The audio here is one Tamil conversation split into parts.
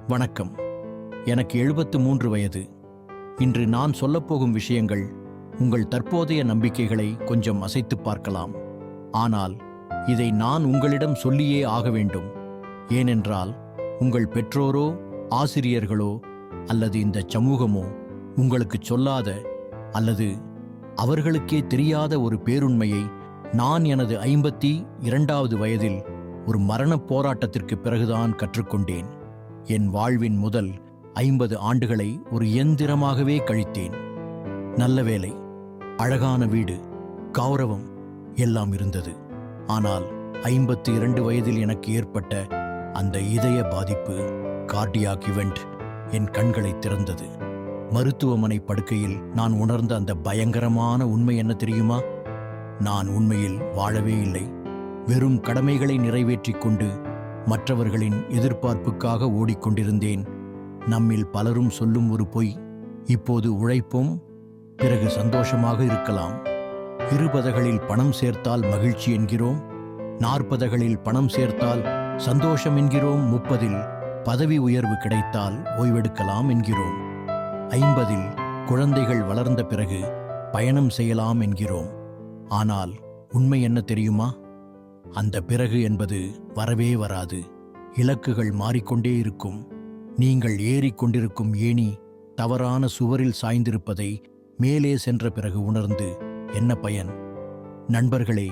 வணக்கம். எனக்கு 73 வயது. இன்று நான் சொல்லப்போகும் விஷயங்கள் உங்கள் தற்போதைய நம்பிக்கைகளை கொஞ்சம் அசைத்துப் பார்க்கலாம். ஆனால் இதை நான் உங்களிடம் சொல்லியே ஆக வேண்டும். ஏனென்றால் உங்கள் பெற்றோரோ, ஆசிரியர்களோ அல்லது இந்த சமூகமோ உங்களுக்குச் சொல்லாத அல்லது அவர்களுக்கே தெரியாத ஒரு பேருண்மையை நான் எனது 52வது வயதில் ஒரு மரணப் போராட்டத்திற்கு பிறகுதான் கற்றுக்கொண்டேன். என் வாழ்வின் முதல் 50 ஆண்டுகளை ஒரு இயந்திரமாகவே கழித்தேன். நல்ல வேலை, அழகான வீடு, கௌரவம் எல்லாம் இருந்தது. ஆனால் 52 வயதில் எனக்கு ஏற்பட்ட அந்த இதய பாதிப்பு, கார்டியாக் இவெண்ட் என் கண்களை திறந்தது. மருத்துவமனை படுக்கையில் நான் உணர்ந்த அந்த பயங்கரமான உண்மை என்ன தெரியுமா? நான் உண்மையில் வாழவே இல்லை. வெறும் கடமைகளை நிறைவேற்றிக் கொண்டு மற்றவர்களின் எதிர்பார்ப்புக்காக ஓடிக்கொண்டிருந்தேன். நம்மில் பலரும் சொல்லும் ஒரு பொய், இப்போது உழைப்போம், பிறகு சந்தோஷமாக இருக்கலாம். 20களில் பணம் சேர்த்தால் மகிழ்ச்சி என்கிறோம், 40களில் பணம் சேர்த்தால் சந்தோஷம் என்கிறோம், 30இல் பதவி உயர்வு கிடைத்தால் ஓய்வெடுக்கலாம் என்கிறோம், 50இல் குழந்தைகள் வளர்ந்த பிறகு பயணம் செய்யலாம் என்கிறோம். ஆனால் உண்மை என்ன தெரியுமா? அந்த பிறகு என்பது வரவே வராது. இலக்குகள் மாறிக்கொண்டே இருக்கும். நீங்கள் ஏறிக்கொண்டிருக்கும் ஏணி தவறான சுவரில் சாய்ந்திருப்பதை மேலே சென்ற பிறகு உணர்ந்து என்ன பயன்? நண்பர்களே,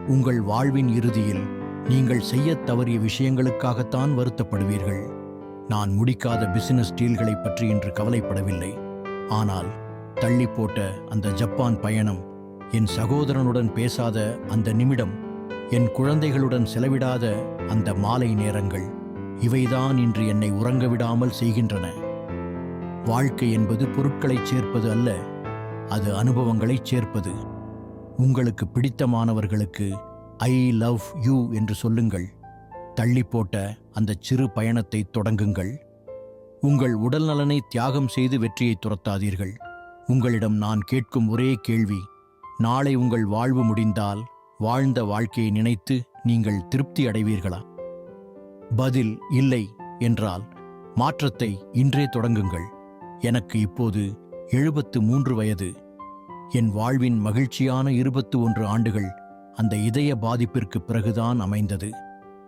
உங்கள் வாழ்வின் இறுதியில் நீங்கள் செய்யத் தவறிய விஷயங்களுக்காகத்தான் வருத்தப்படுவீர்கள். நான் முடிக்காத பிசினஸ் டீல்களை பற்றி இன்று கவலைப்படவில்லை. ஆனால் தள்ளி போட்ட அந்த ஜப்பான் பயணம், என் சகோதரனுடன் பேசாத அந்த நிமிடம், என் குழந்தைகளுடன் செலவிடாத அந்த மாலை நேரங்கள், இவைதான் இன்று என்னை உறங்க விடாமல் செய்கின்றன. வாழ்க்கை என்பது பொருட்களைச் சேர்ப்பது அல்ல, அது அனுபவங்களைச் சேர்ப்பது. உங்களுக்கு பிடித்தமானவர்களுக்கு ஐ லவ் யூ என்று சொல்லுங்கள். தள்ளி போட்ட அந்த சிறு பயணத்தை தொடங்குங்கள். உங்கள் உடல் நலனை தியாகம் செய்து வெற்றியை துரத்தாதீர்கள். உங்களிடம் நான் கேட்கும் ஒரே கேள்வி, நாளை உங்கள் வாழ்வு முடிந்தால் வாழ்ந்த வாழ்க்கையை நினைத்து நீங்கள் திருப்தி அடைவீர்களா? பதில் இல்லை என்றால் மாற்றத்தை இன்றே தொடங்குங்கள். எனக்கு இப்போது 73 வயது. என் வாழ்வின் மகிழ்ச்சியான 21 ஆண்டுகள் அந்த இதய பாதிப்பிற்கு பிறகுதான் அமைந்தது.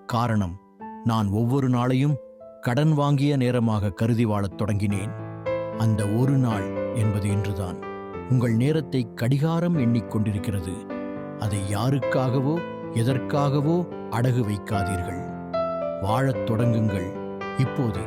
காரணம், நான் ஒவ்வொரு நாளையும் கடன் வாங்கிய நேரமாக கருதி வாழத் தொடங்கினேன். அந்த ஒரு நாள் என்பது இன்றுதான். உங்கள் நேரத்தை கடிகாரம் எண்ணிக்கொண்டிருக்கிறது. அதை யாருக்காகவோ எதற்காகவோ அடகு வைக்காதீர்கள். வாழத் தொடங்குங்கள் இப்போதே.